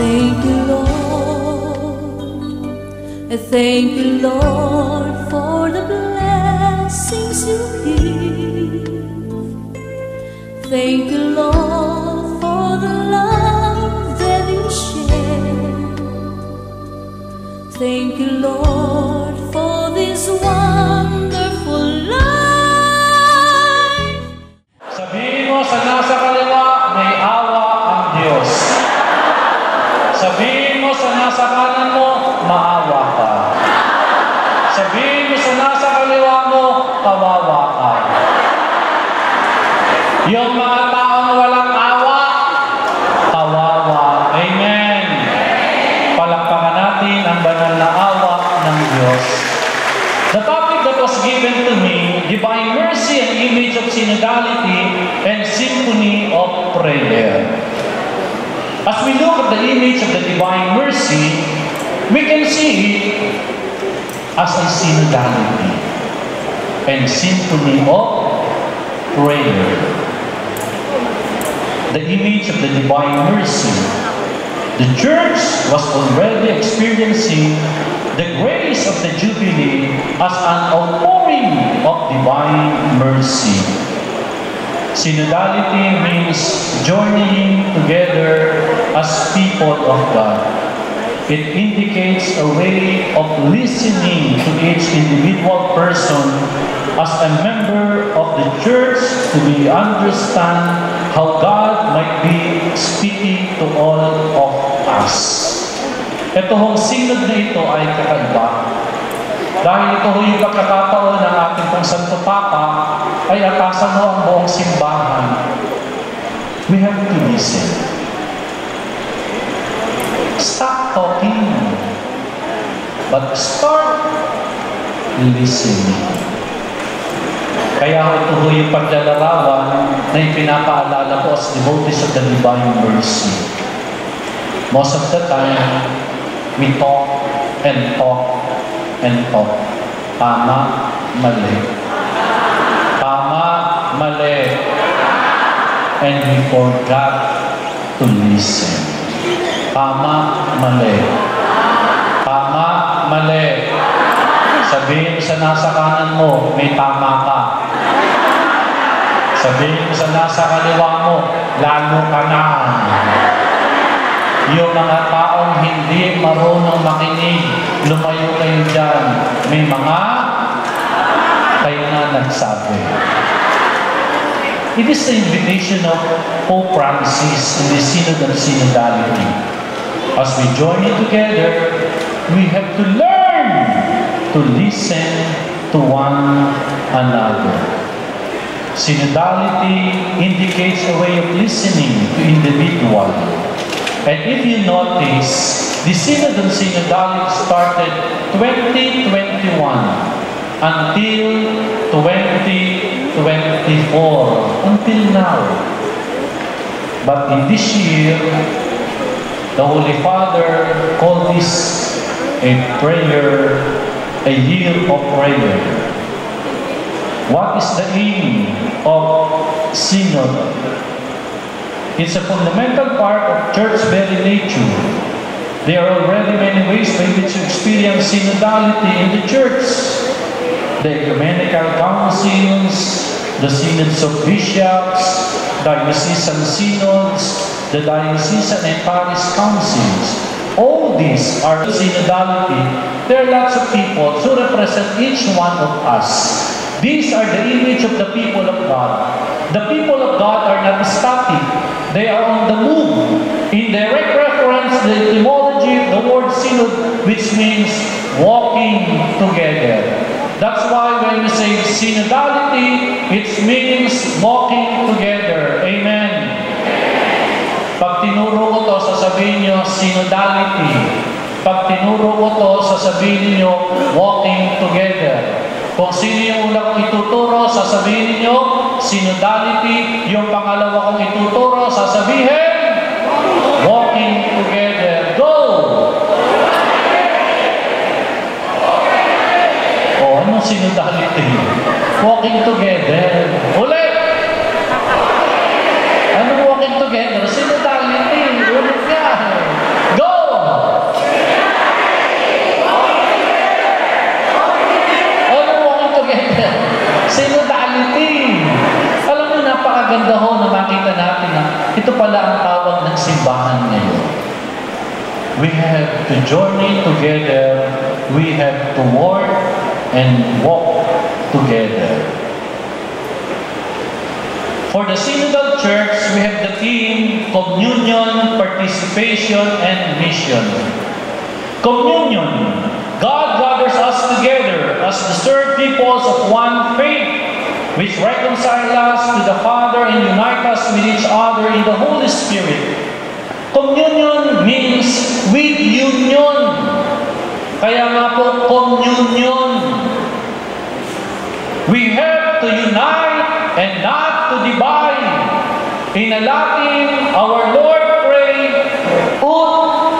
Thank you, Lord. Thank you, Lord, for the blessings you give. Thank you, Lord, for the love that you share. Thank you, Lord, for this wonderful life. Sabihin mo sa nasa kaliwa, may awa ang Diyos. Sabihin mo sa nasa kanan mo, maawa ka. Sabihin mo sa nasa kaliwa mo, kawawa ka. Yung mga taong walang awa, kawawa. Amen. Palakpakan natin ang banal na awa ng Diyos. The topic that was given to me, divine mercy and image of synodality and symphony of prayer. As we look at the image of the divine mercy, we can see it as a synodality and symphony of prayer. The image of the divine mercy. The church was already experiencing the grace of the Jubilee as an outpouring of divine mercy. Synodality means journeying together as people of God. It indicates a way of listening to each individual person as a member of the church to be understand how God might be speaking to all of us. Ito hong sinod na ito ay kakaiba. Dahil ito yung pagkakataon ng ating pong Santo Papa ay atasan mo ang buong simbahan. We have to listen. Stop talking, but start listening. Kaya ito yung paglalarawan na ipinapaalala ko as devotees of the divine mercy. Most of the time, we talk and talk and talk. Tama, mali. Tama, mali. And we forgot to listen. Tama, mali. Tama, mali. Sabihin sa nasa kanan mo, may tama ka. Sabihin sa nasa kaliwa mo, lalo ka na. Yung mga taong hindi marunong makinig, lumayo kayo dyan. May mga kayo na nagsabi. It is the invitation of Pope Francis in the Synod of Synodality. As we join it together, we have to learn to listen to one another. Synodality indicates a way of listening to individual. And if you notice, the Synod of Synodality started 2021 until 2024, until now. But in this year, the Holy Father called this a prayer, a year of prayer. What is the aim of Synod? It's a fundamental part of church very nature. There are already many ways by which you experience synodality in the church. The ecumenical councils, the synods of bishops, diocesan synods, the diocesan and parish councils. All these are synodality. There are lots of people who represent each one of us. These are the image of the people of God. The people of God are not static. They are on the move. In direct reference to the etymology of the word synod, which means walking together. That's why when we say synodality, it means walking together. Amen. Pag tinuro ko to, sasabihin nyo, synodality. Pag tinuro ko to, sasabihin nyo, walking together. Kung sino yung una kong ituturo, sasabihin niyo, synodality. Yung pangalawa kong ituturo, sasabihin, walking together. Go! O, anong synodality? Walking together. Ulit! Anong walking together? Synodality. Ulit yan. Go! We have to journey together. We have to work and walk together. For the Synodal Church, we have the theme, communion, participation, and mission. Communion. God gathers us together as discerned peoples of one faith, which reconcile us to the Father and unite us with each other in the Holy Spirit. Communion means with union. Kaya nga po, communion. We have to unite and not to divide. In a Latin, our Lord prayed, ut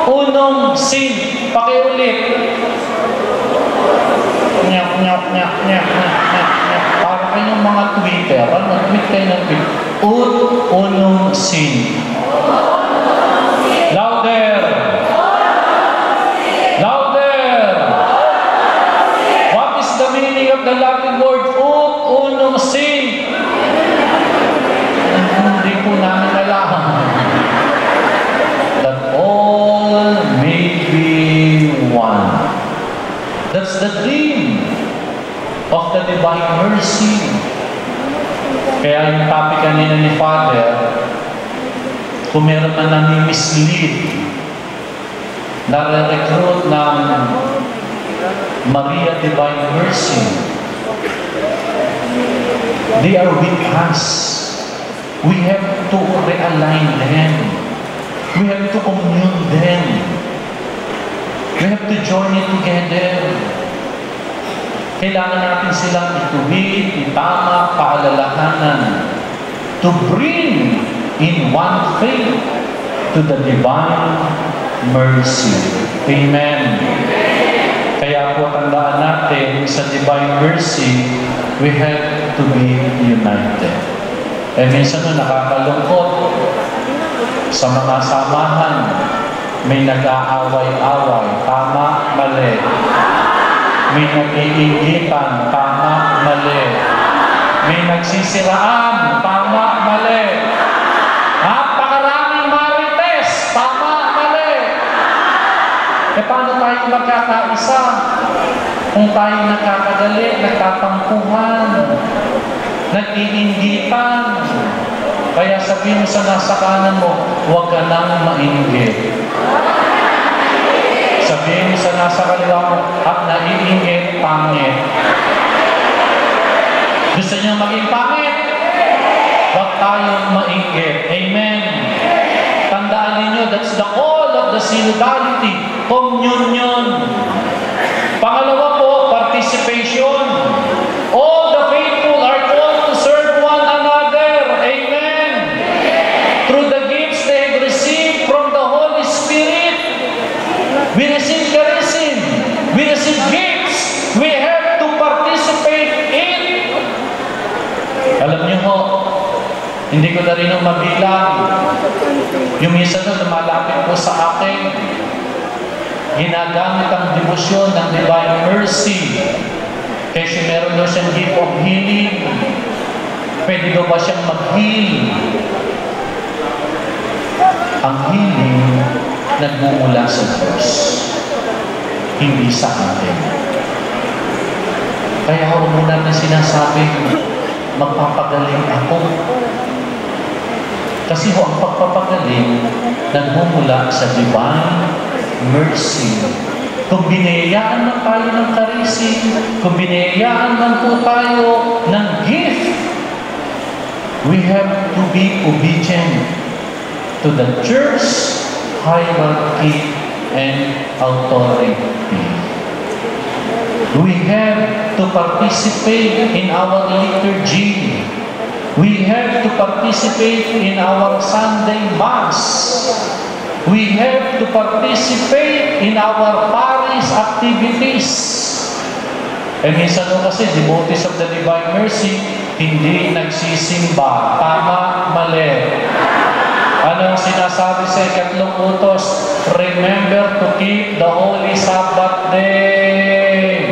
unum sint. Pakiulit. Nyak, nyak, nyak, nyak, nyak, nyak, nyak. Para kayong mga Twitter. Mag-tweet kayo ng tweet. Ut unum sint. Louder. Louder. What is the meaning of the Latin word ut unum sint? Hindi po namin alam. That all may be one. That's the dream of the divine mercy. Kaya yung topic kanina ni Father, kung meron man nami-mislead, nare-recruit ng Maria Divine Mercy, they are with us. We have to realign them. We have to commune them. We have to join it together. Kailangan natin silang ituwid, itama, paalalahanan to bring in one faith to the divine mercy. Amen. Kaya po tandaan natin sa divine mercy, we have to be united. Eh minsan na nakakalungkot sa mga samahan, may nag-aaway-away, tama, mali. May nag-iingitan, tama, mali. May nagsisiraan, tama, mali. Napakaraming marites, tama, mali. E paano tayo magkakaisa? Kung tayo nakakagali, nagtatampuhan, nag-iingitan. Kaya sabihin mo sa nasa kanan mo, huwag ka nang mainggit. Sabihin mo sa nasa kaliwa mo, at naiingit, pangit. Gusto niyo maging pangit? Huwag tayong mainggit. Amen. Tandaan ninyo, that's the all of the synodality, communion. Pangalawa po, participation. All the faithful are called to serve one another. Amen. Through the gifts they have received from the Holy Spirit, we receive charism, we receive gifts, we have to participate in. Alam niyo ho, hindi ko na rin mabilang. Yung minsan na lumalapit po sa akin, ginagamit ang debosyon ng Divine Mercy. Kasi meron daw siyang gift of healing. Pwede daw ba siyang mag-heal? Ang healing nagmumula sa Diyos, hindi sa atin. Kaya ako muna na sinasabi, magpapagaling ako. Kasi ho, ang pagpapagaling nagmumula sa Divine Mercy. Kung binayaan man tayo ng charism, kung binayaan man po tayo ng gift, we have to be obedient to the church hierarchy and authority. We have to participate in our liturgy. We have to participate in our Sunday Mass. We have to participate in our parish activities. And minsan mo kasi, devotees of the Divine Mercy, hindi nagsisimba. Tama, mali. Anong sinasabi sa ikatlong utos? Remember to keep the Holy Sabbath Day.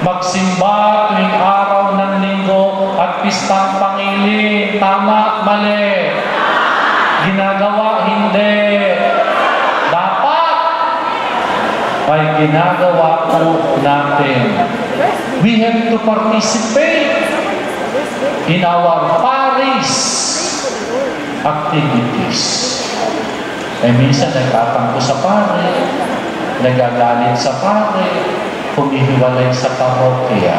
Magsimba tuwing araw ng linggo at pistang pangilin. Tama, mali. Ginagawa, hindi. Dapat by ginagawa po natin. We have to participate in our parish activities. Minsan nagtatampo sa pare, nagagalit sa pare, humihiwalay sa parokya.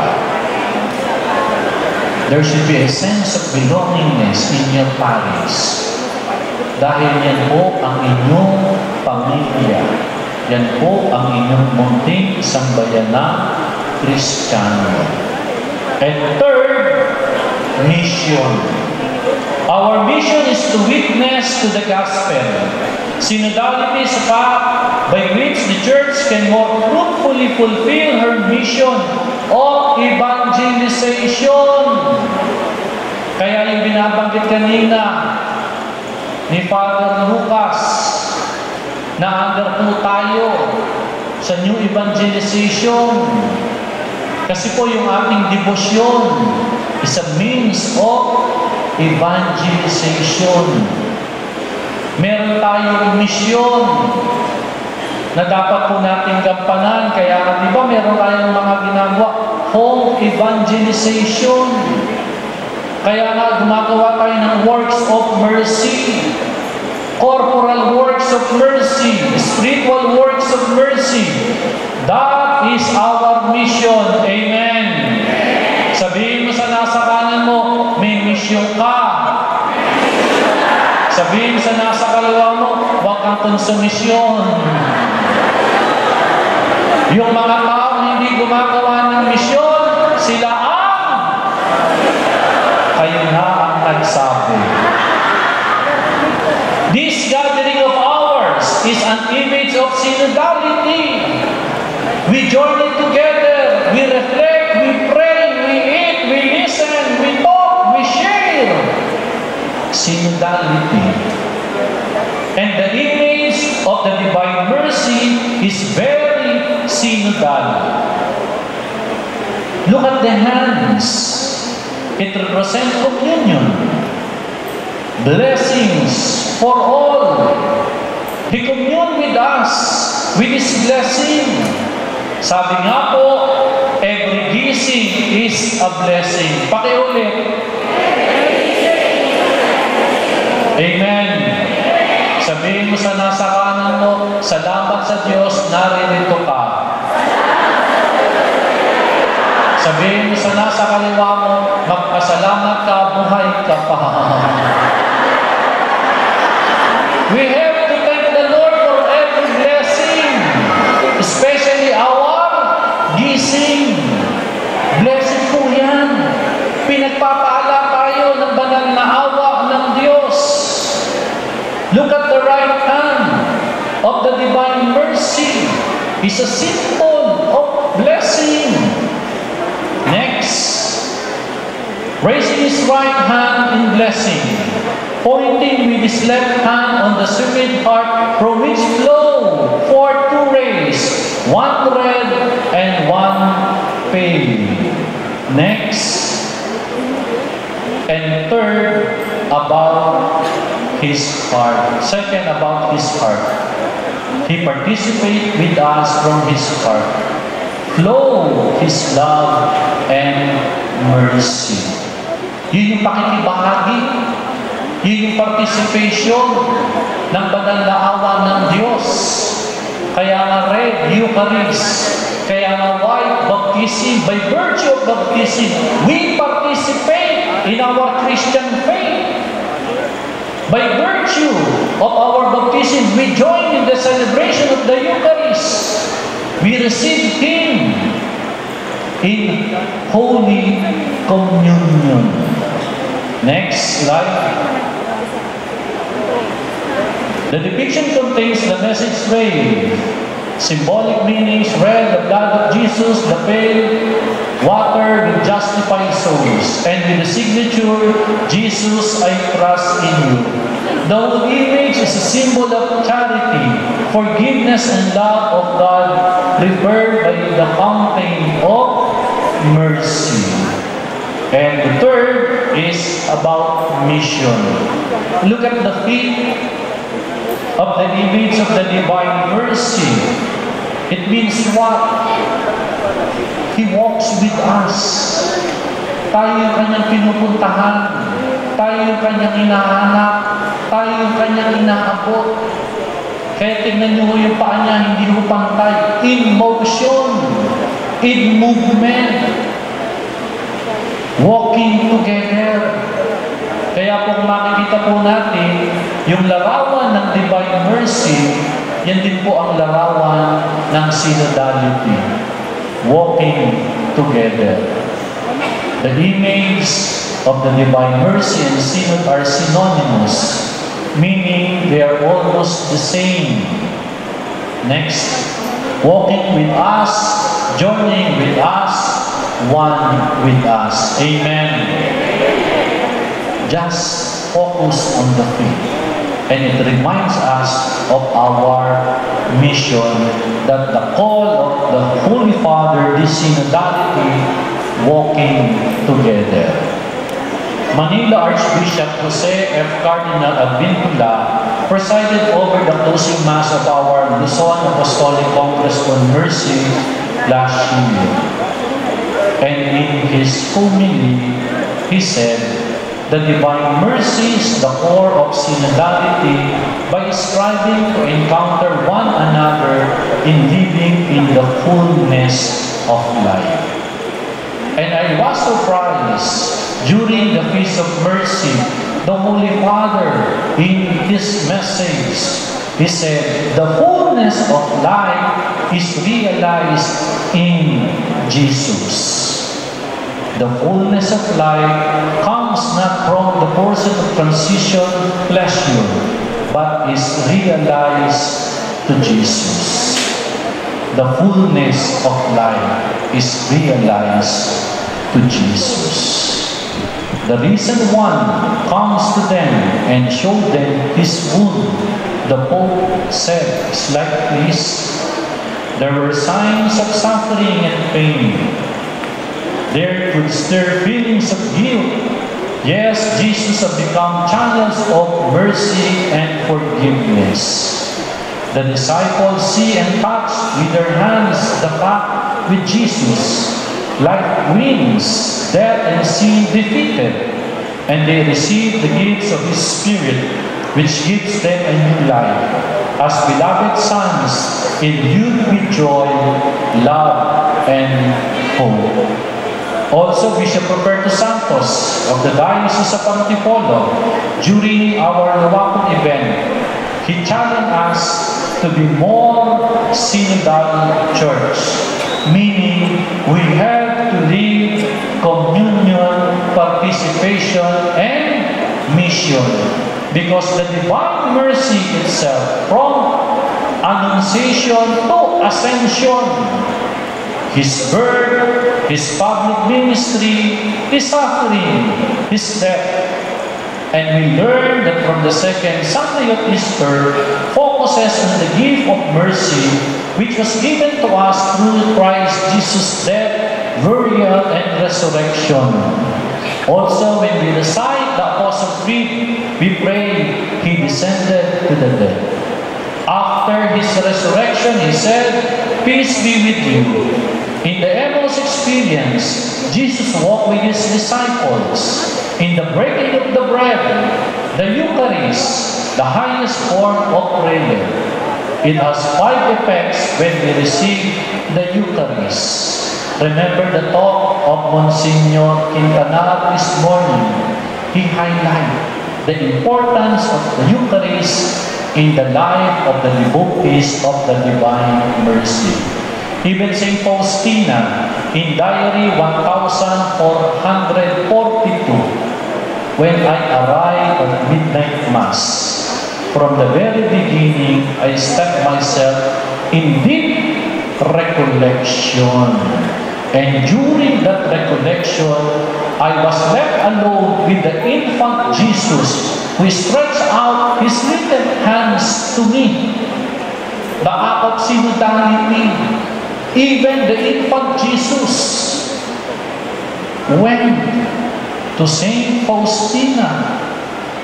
There should be a sense of belongingness in your parish. Dahil yan po ang inyong pamilya. Yan po ang inyong munting sambayanang Kristiyano. And third, mission. Our mission is to witness to the gospel. Synodality is a path by which the church can more fruitfully fulfill her mission of evangelization. Kaya yung binabanggit kanina ni Father Lucas na under po tayo sa new evangelization. Kasi po yung ating debosyon is a means of evangelization. Meron tayong misyon na dapat po nating gampanan. Kaya di ba meron tayong mga ginagawa? Home evangelization. Kaya nga gumagawa tayo ng works of mercy. Corporal works of mercy. Spiritual works of mercy. That is our mission. Amen. Sabihin mo sa nasa kanan mo, may misyon ka. Sabihin sa nasa kaliwa mo, huwag kang konsumisyon. Yung mga taong hindi gumagawa ng misyon, sila kayo na ang nagsabi. This gathering of ours is an image of synodality. We join it together, we reflect, we pray, we eat, we listen, we talk, we share. Synodality. And the image of the divine mercy is very synodal. Look at the hands. It represents communion. Blessings for all. He commune with us with His blessing. Sabi nga po, every gising is a blessing. Pakiulit. Amen. Sabihin mo sa nasa kanan mo, salamat sa Diyos, naririto ka. Sabihin mo sa nasa kaliwa mo, magpasalamat ka, buhay ka pa. We have to thank the Lord for every blessing, especially our gising. Blessing po yan. Pinagpapaala tayo ng banal na awa ng Diyos. Look at the right hand of the divine mercy. It's a symbol of blessing. Next, raising his right hand in blessing, pointing with his left hand on the sacred heart from which flow forth two rays, one red and one pale. Next, and third, about his heart. Second, about his heart. He participates with us from his heart. Flow his love and mercy. Yun yung pakikibahagi. Yun yung participation ng banal na awa ng Diyos. Kaya nga red, Eucharist. Kaya nga white, baptism. By virtue of baptism, we participate in our Christian faith. By virtue of our baptism, we join in the celebration of the Eucharist. We receive Him in Holy Communion. Next slide. The depiction contains the message tray. Symbolic meanings: red, the blood of Jesus; the pale, water will justify souls. And with the signature, Jesus, I trust in you. The whole image is a symbol of charity, forgiveness, and love of God, prepared by the fountain of mercy. And the third is about mission. Look at the feet of the image of the divine mercy. It means what? He walks with us. Tayo yung kanyang pinupuntahan. Tayo yung kanyang hinahanap. Tayo yung kanyang inaabot. Kaya tingnan nyo yung paa niya, hindi ho pantay. In motion. In movement. Walking together. Kaya kung makikita po natin, yung larawan ng Divine Mercy, yan din po ang larawan ng synodality. Walking together. The image of the Divine Mercy and Synod are synonymous, meaning they are almost the same. Next, walking with us, journeying with us, one with us. Amen. Just focus on the faith. And it reminds us of our mission that the call of the Holy Father, this synodality, walking together. Manila Archbishop Jose F. Cardinal Advintula presided over the closing Mass of our Luzon Apostolic Congress on Mercy last year. And in his homily, he said, "The Divine Mercy is the core of synodality by striving to encounter one another in living in the fullness of life." And I was surprised during the Feast of Mercy, the Holy Father, in his message, he said, "The fullness of life is realized in Jesus." The fullness of life comes not from the portion of transition pleasure, but is realized to Jesus. The fullness of life is realized to Jesus. The risen one comes to them and shows them his wound. The Pope said, it's like this: there were signs of suffering and pain. There could stir feelings of guilt. Yes, Jesus has become channels of mercy and forgiveness. The disciples see and touch with their hands the path with Jesus. Life wins, death and sin defeated, and they receive the gifts of His Spirit, which gives them a new life. As beloved sons, endued with joy, love, and hope. Also, Bishop Roberto Santos of the Diocese of Antipolo, during our Luwapon event, he challenged us to be more synodal church, meaning we have to live communion, participation, and mission. Because the Divine Mercy itself, from Annunciation to Ascension, His birth, His public ministry, His suffering, His death. And we learn that from the second Sunday of Easter focuses on the gift of mercy which was given to us through Christ Jesus' death, burial, and resurrection. Also, when we recite the Apostles' Creed, we pray, He descended to the dead. After His resurrection, He said, "Peace be with you." In the Emmaus experience, Jesus walked with His disciples. In the breaking of the bread, the Eucharist, the highest form of prayer. It has 5 effects when we receive the Eucharist. Remember the talk of Monsignor Quintanar this morning. He highlighted the importance of the Eucharist in the life of the devotees of the Divine Mercy. Even St. Faustina, in Diary 1442, when I arrived at midnight Mass, from the very beginning, I stepped myself in deep recollection. And during that recollection, I was left alone with the infant Jesus, who stretched out His little hands to me. The act of synodality, even the infant Jesus went to Saint Faustina.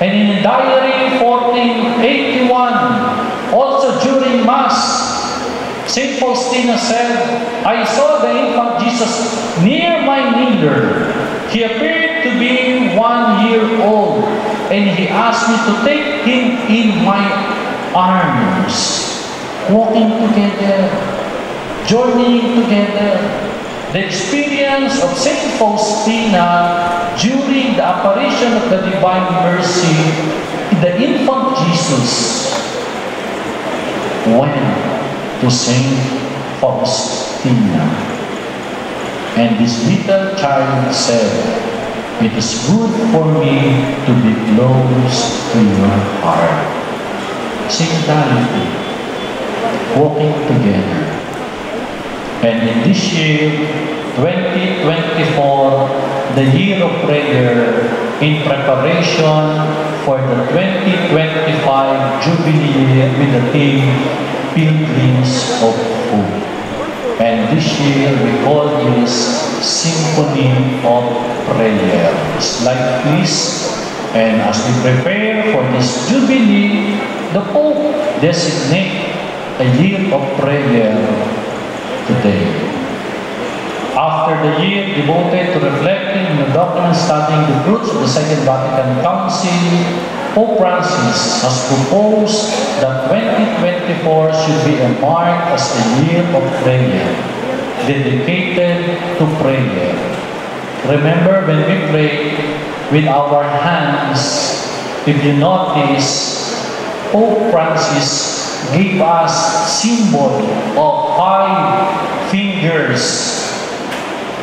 And in Diary 1481, also during Mass, Saint Faustina said, I saw the infant Jesus near my needle. He appeared to be 1 year old, and he asked me to take him in my arms. Walking together, journeying together. The experience of Saint Faustina during the apparition of the Divine Mercy, the infant Jesus went to Saint Faustina. And this little child said, it is good for me to be close to your heart. Singularity, walking together. And in this year, 2024, the year of prayer, in preparation for the 2025 Jubilee with the theme, Pilgrims of Hope. And this year, we call this Symphony of Prayer. Slide please. And as we prepare for this Jubilee, the Pope designates a year of prayer today. After the year devoted to reflecting on the doctrine and studying the truths of the Second Vatican Council, Pope Francis has proposed that 2024 should be marked as a year of prayer, dedicated to prayer. Remember when we pray with our hands, if you notice, Pope Francis gave us symbol of 5 fingers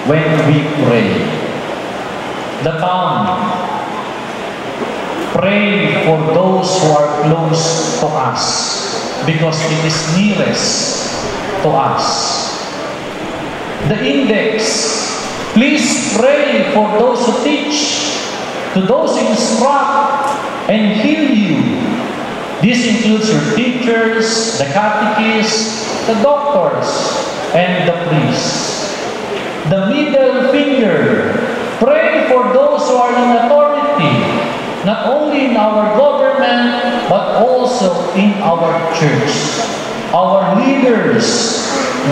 when we pray. The tongue. Pray for those who are close to us because it is nearest to us. The index. Please pray for those who teach, to those who instruct and heal you. This includes your teachers, the catechists, the doctors, and the priests. The middle finger, pray for those who are in authority, not only in our government, but also in our church. Our leaders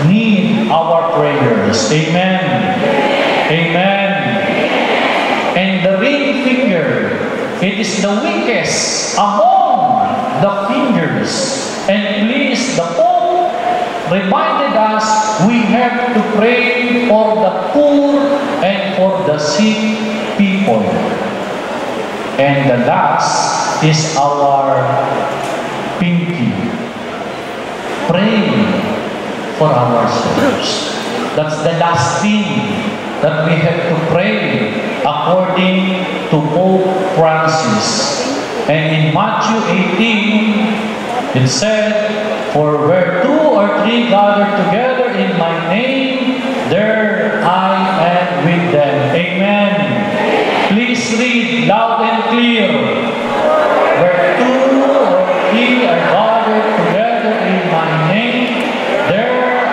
need our prayers. Amen. Amen. And the ring finger, it is the weakest among the fingers. And please, the Pope reminded us we have to pray for the poor and for the sick people. And the last is our pinky. Pray for ourselves. That's the last thing that we have to pray according to Pope Francis. And in Matthew 18, it said, for where 2 or 3 gather together in my name, there I am with them. Amen. Please read loud and clear. Where 2 or 3 are gathered together in my name, there I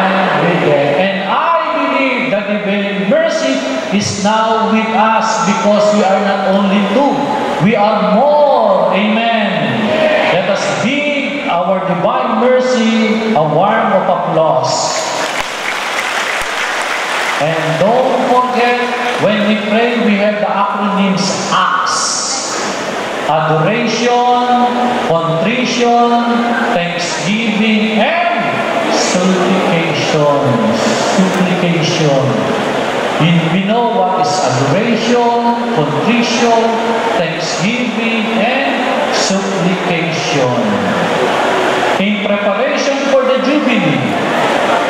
am with them. And I believe that Divine Mercy is now with us because we are not only 2, we are more. Amen. Let us give our Divine Mercy a warm of applause. And don't forget, when we pray, we have the acronyms ACTS. Adoration, contrition, thanksgiving, and supplication. We know what is adoration, contrition, thanksgiving, and supplication. In preparation for the Jubilee,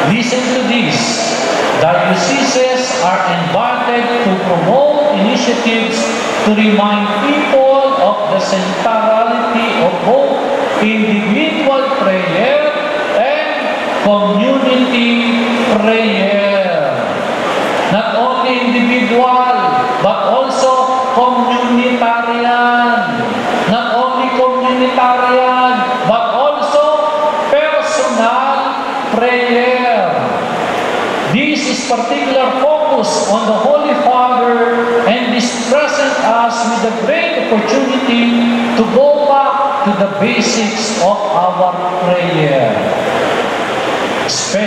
listen to this. Dioceses are invited to promote initiatives to remind people of the centrality of both individual prayer and community prayer. Not only individual, but also communitarian. Not only communitarian, but also personal prayer. This is particular focus on the Holy Father, and this presents us with a great opportunity to go back to the basics of our prayer.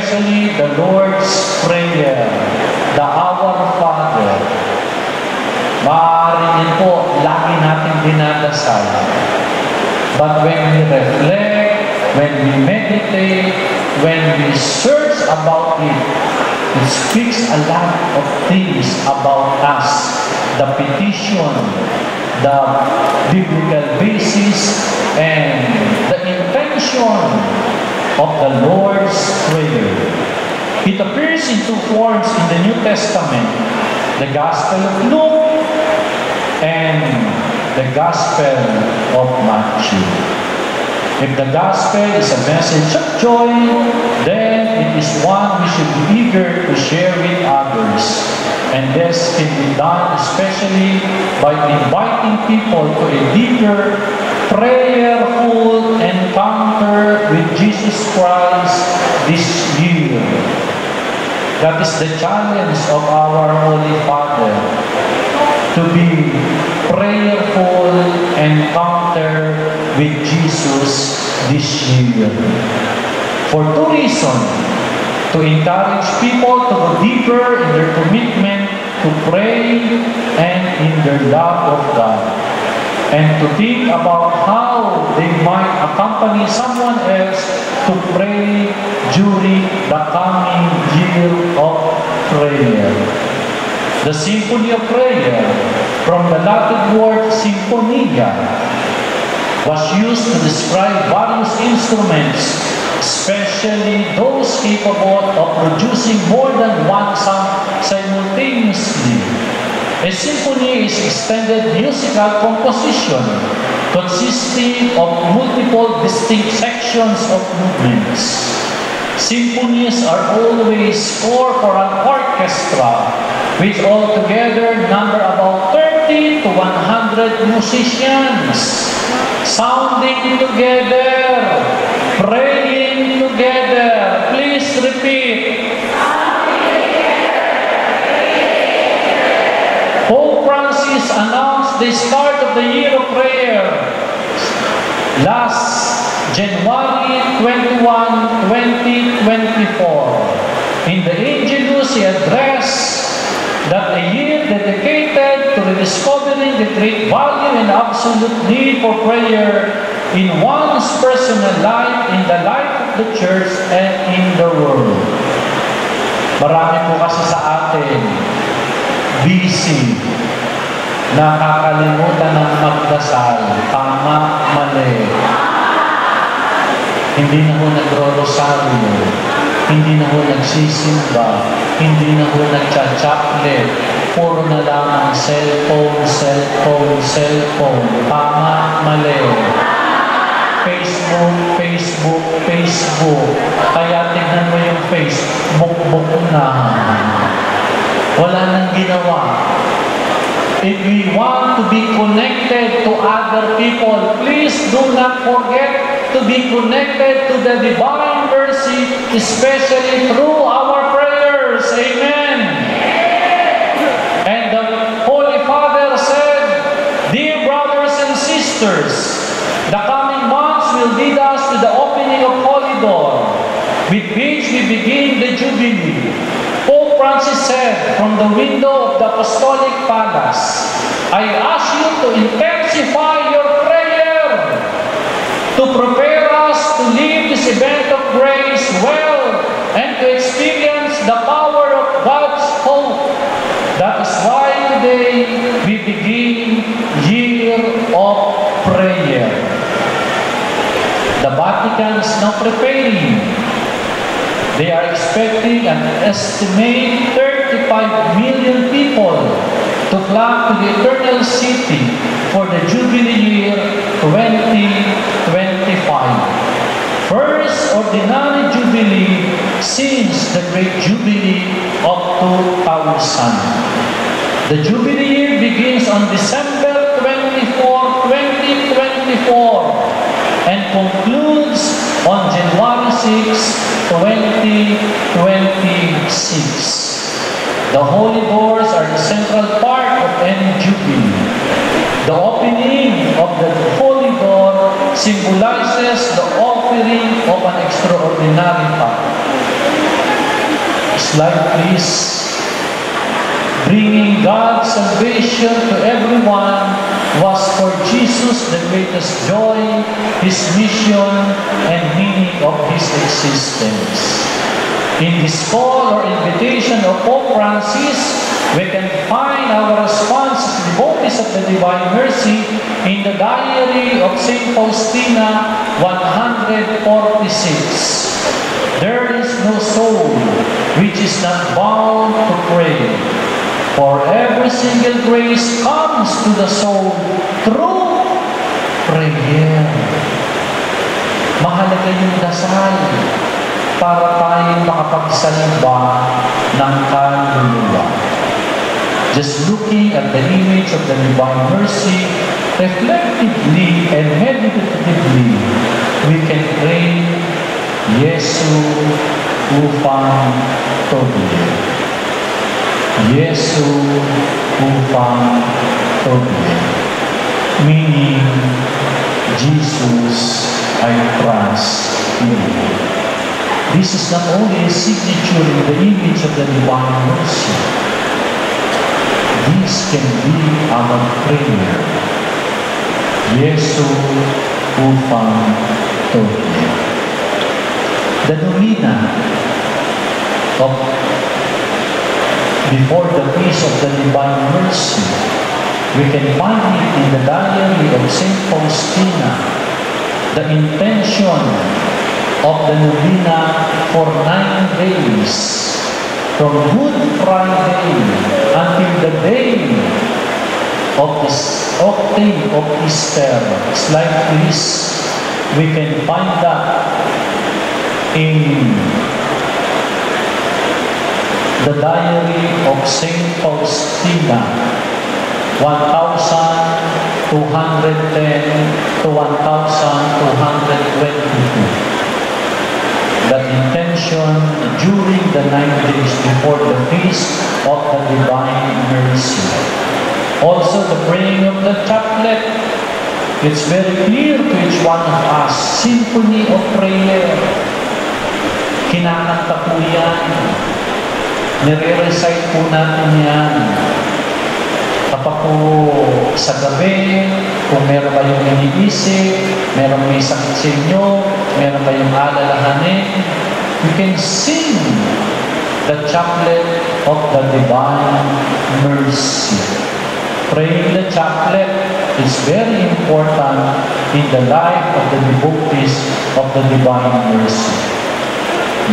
especially the Lord's Prayer, the Our Father. Maaari din po, lagi natin dinadasal. But when we reflect, when we meditate, when we search about it, it speaks a lot of things about us. The petition, the biblical basis, and the intention of the Lord's Prayer. It appears in two forms in the New Testament, the Gospel of Luke and the Gospel of Matthew. If the Gospel is a message of joy, then it is one we should be eager to share with others. And this can be done especially by inviting people to a deeper, prayerful encounter with Jesus Christ this year. That is the challenge of our Holy Father, to be prayerful encounter with Jesus this year. For two reasons. To encourage people to go deeper in their commitment to pray and in their love of God. And to think about how they might accompany someone else to pray during the coming year of prayer. The Symphony of Prayer, from the Latin word symphonia, was used to describe various instruments, especially those capable of producing more than one sound simultaneously. A symphony is extended musical composition consisting of multiple distinct sections of movements. Symphonies are always scored for an orchestra, which altogether number about 30 to 100 musicians, sounding together, praying together. Please repeat. Pope Francis announced the start of the year of prayer last January 21, 2024. In the Angelus, he addressed that a year dedicated to rediscovering the great value and absolute need for prayer in one's personal life, in the life of the church, and in the world. Marami po kasi sa atin busy, nakakalimutan ng magdasal, tama, mali. Hindi na ho nagro-rosaryo, hindi na ho nagsisimba, hindi na ho nagcha-chocolate, puro na lang ang cellphone, tama, mali. Facebook. Kaya tignan mo yung Facebook na. Wala nang ginawa. If we want to be connected to other people, please do not forget to be connected to the divine mercy, especially through our prayers. Amen. And the Holy Father said, "Dear brothers and sisters, the coming months will lead us to the opening of Holy Door, with which we begin the Jubilee." Pope Francis said from the window of the Apostolic Palace, "I ask you to intensify your prayer, to prepare us to live this event of grace well, and to experience the power of God's hope." That is why today we begin Year of Prayer. The Vatican is now preparing. They are expecting an estimated 35 million people to flock to the Eternal City for the Jubilee year 2025. First ordinary Jubilee since the Great Jubilee of 2000. The Jubilee year begins on December 24, 2024 and concludes on January 6, 2026. The Holy Doors are the central part of any Jubilee. The opening of the Holy Door symbolizes the offering of an extraordinary pact. Slide please. Bringing God's salvation to everyone was for Jesus the greatest joy, His mission, and meaning of His existence. In this call or invitation of Pope Francis, we can find our response as devotees of the Divine Mercy in the Diary of St. Faustina 146. There is no soul which is not bound to pray, for every single grace comes to the soul through prayer. Mahalaga yung dasal para tayo makapagsalba ng kaluluwa. Just looking at the image of the Divine Mercy, reflectively and meditatively, we can pray, Jesu upang Tobie. Jesu upang Tobie. Meaning, Jesus, I trust you. This is not only a signature in the image of the Divine Mercy. This can be our prayer. Jesu upang Tobie. The Novena of before the feast of the Divine Mercy, we can find it in the Diary of St. Faustina, the intention of the Novena for 9 days, from Good Friday until the day of the octave of Easter. Slide please. We can find that in the Diary of St. Faustina, 1210 to 1222. The intention during the 9 days before the feast of the Divine Mercy. Also, the praying of the chaplet. It's very clear to each one of us. Symphony of prayer. Kinakanta po yan. Nire-recite po natin yan. Kapag po sa gabi, kung meron kayong iniisip, meron may sakit sa inyo, meron kayong alalahanin, you can sing the chaplet of the Divine Mercy. Praying the chaplet is very important in the life of the devotees of the Divine Mercy.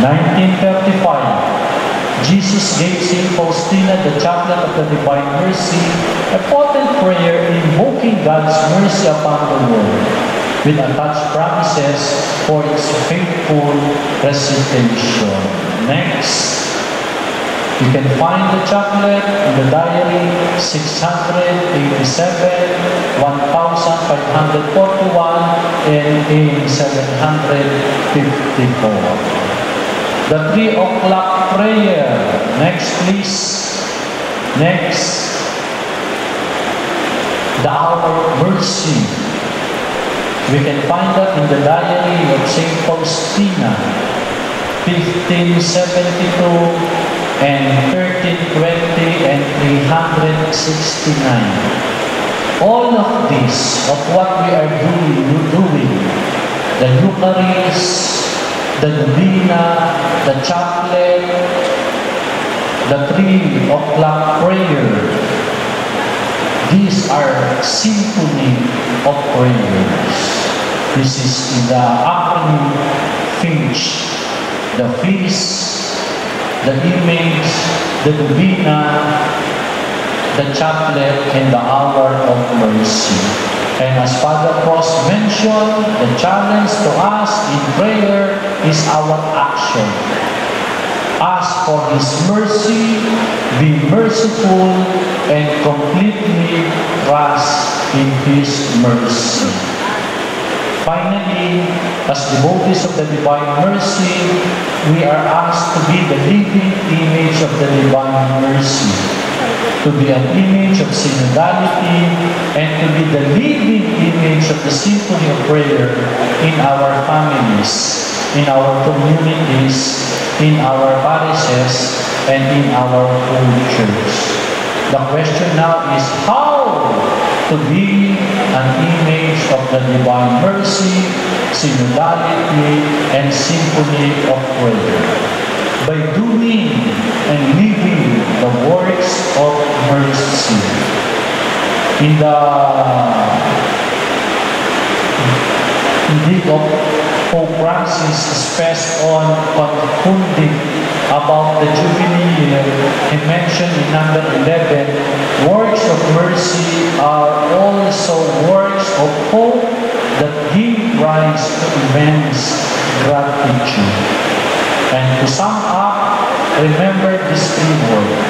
1935, Jesus gave St. Faustina the chaplet of the Divine Mercy, a potent prayer invoking God's mercy upon the world, with attached promises for its faithful recitation. Next, you can find the chaplet in the Diary 687, 1541, and in 754. The 3 o'clock prayer. Next, please. Next. The hour of mercy. We can find that in the Diary of St. Faustina, 1572, and 1320, and 369. All of this, of what we are doing, the Eucharist, the Novena, the chaplet, the 3 o'clock prayer, these are symphony of prayers. This is in the acronym FINCH, the feast, the image, the Novena, the chaplet, and the hour of mercy. And as Father Cross mentioned, the challenge to us in prayer is our action. Ask for His mercy, be merciful, and completely trust in His mercy. Finally, as devotees of the Divine Mercy, we are asked to be the living image of the Divine Mercy, to be an image of synodality, and to be the living image of the symphony of prayer in our families, in our communities, in our parishes and in our home church. The question now is how to be an image of the divine mercy, synodality, and symphony of prayer by doing and living the works of mercy. In the Edict of Pope Francis stressed on concluding about the Jubilee year, he mentioned in number 11, works of mercy are also works of hope that give rise to immense gratitude. And to sum up, remember this three words.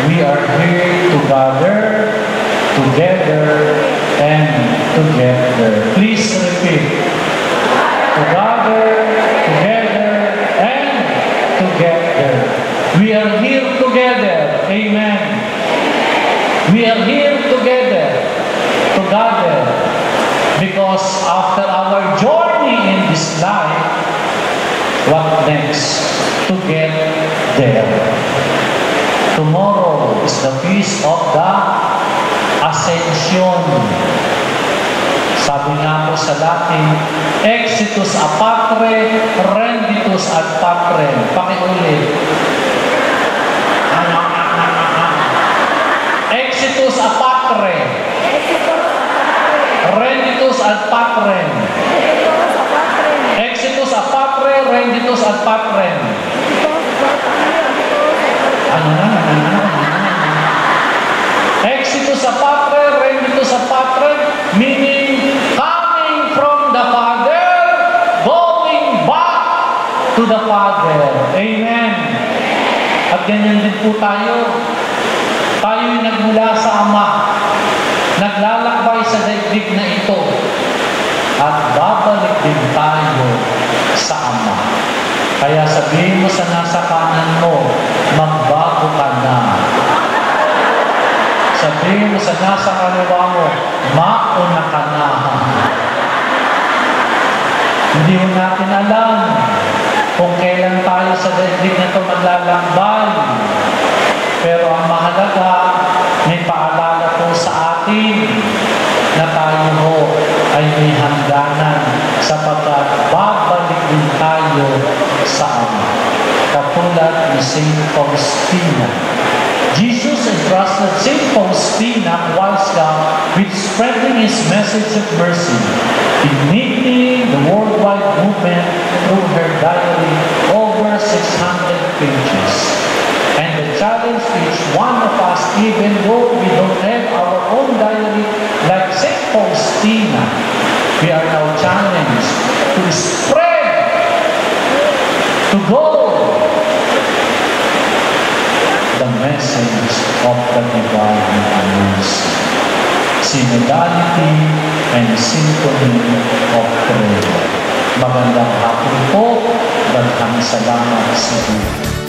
We are here to gather, together, and together. Please repeat. Together, together, and together. We are here together. Amen. We are here together. Together. Because after our journey in this life, what next? To get there. Tomorrow is the feast of the Ascension. Sabi nga po sa Latin, exitus a patre, renditus ad patrem. Pakiulit. Exitus a patre, renditus ad patrem. Exitus a patre, renditus ad patrem. Exitus a patre, renditus ad patrem, meaning coming from the Father, going back to the Father. Amen. At ganyan din po tayo. Tayo'y nagmula sa Ama, naglalakbay sa daigdig na ito, at babalik din tayo sa Ama. Kaya sabihin mo sa nasa kanan mo, magbago ka na. Sabihin mo sa nasa kaliwa mo, mauna ka na. Hindi mo natin alam kung kailan tayo sa daigdig na ito maglalakbay. Pero ang mahalaga, may paalala po sa atin na tayo ho ay may hangganan sapagkat babalik din tayo sa Ama. Katulad ni Saint Faustina. Jesus entrusted Saint Faustina Kowalska with spreading his message of mercy, igniting the worldwide movement through her diary over 600 pages. And the challenge to each one of us, even though we don't have our own diary like Saint Faustina, we are now challenged to spread, to go the message of the divine mercy, synodality, and symphony of prayer. Magandang hapon po, daghang salamat sa Diyos.